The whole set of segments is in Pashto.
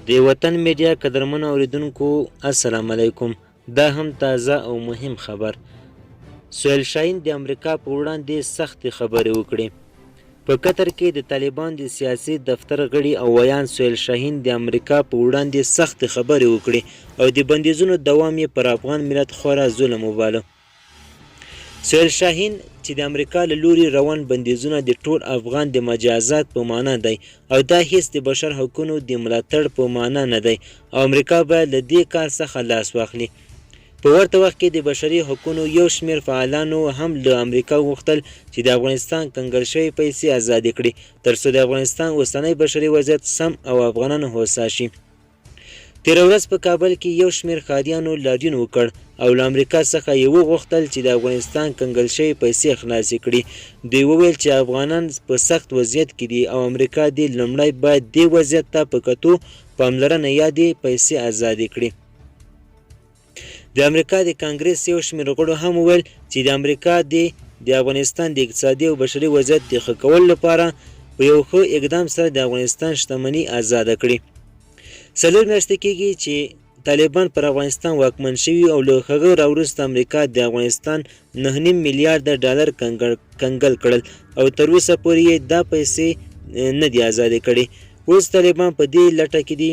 د وطن میډیا قدرمنو اوریدونکو السلام علیکم. دا هم تازه او مهم خبر. سهیل شاهین د امریکا په وړاندې سختې خبرې وکړې. په قطر کې د طالبان د سیاسي دفتر غړي او ویان سهیل شاهین د امریکا په وړاندې سختې خبرې وکړې او د بندیزونو دوام یې پر افغان ملت خورا ظلم وباله. سهیل شاهین چې د امریکا له لوري روان بندیزونه د ټول افغان د مجازات په معنا دی او دا هیڅ د بشر حقونو د ملاتړ په معنا نه دی او امریکا باید له دې کار څخه لاس واخلي. په ورته وخت کې د بشري حقونو یو شمېر فعالانو هم له امریکا غوښتل چې د افغانستان کنګل شوې پیسې ازادې کړي ترڅو د افغانستان اوسنی بشري وضعیت سم او افغانان هوسا شي. تېره ورځ په کابل کې یو شمېر ښاریانو لاریون وکړ او له امریکا څخه یې وغوښتل چې د افغانستان کنګل شوې پیسې خلاصې کړي. دوی وویل چې افغانان په سخت وضعیت کې دي او امریکا دې لومړی باید دې وضعیت ته په کتو پاملرنه یا دې پیسې ازادې کړي. د امریکا د کانګرس یو شمېر غړو هم وویل چې د امریکا د افغانستان د اقتصادي او بشري وضعیت د ښه کولو لپاره په یو ښه اقدام سره د افغانستان شتمني ازاده کړي. 4 میاشتې کېږي چې طالبان پر افغانستان واکمن شوي او له هغه راوروسته امریکا د افغانستان 9.5 میلیارډ ډالر کنګل کړل او تر اوسه پورې یې دا پیسې نه دي ازادې کړي. اوس طالبان په دې لټه کې دي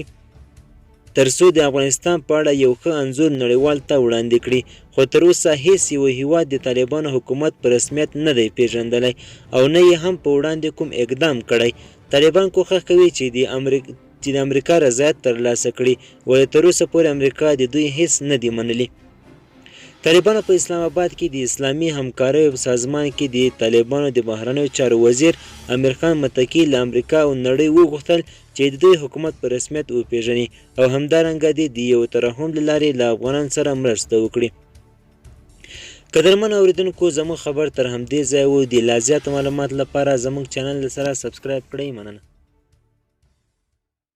ترڅو د افغانستان په اړه یو ښه انځور نړیوال ته وړاندې کړي، خو تر اوسه هیڅ یو هیواد د طالبانو حکومت په رسمیت نه دی پیژندلی او نه یې هم په وړاندې کوم اقدام کړی. طالبان کوښښ کوي چې د امریکا رضایت ترلاسه کړي ولې تر اوسه پورې امریکا د دوی هیڅ نه دی منلی. طالبانو په اسلام آباد کې د اسلامي همکاریو سازمان کې د طالبانو د بهرنیو چارو وزیر امیر خان متقي له امریکا او نړۍ وغوښتل چې د دوی حکومت په رسمیت وپیژني او همدارنګه د یو ترحم له لارې له افغانانو سره مرسته وکړي. قدرمنو اوریدونکو زموږ خبر تر همدې ځایه و. د لا زیاتو معلوماتو لپاره زموږ چینل سره سبسکرایب کړئ. مننه.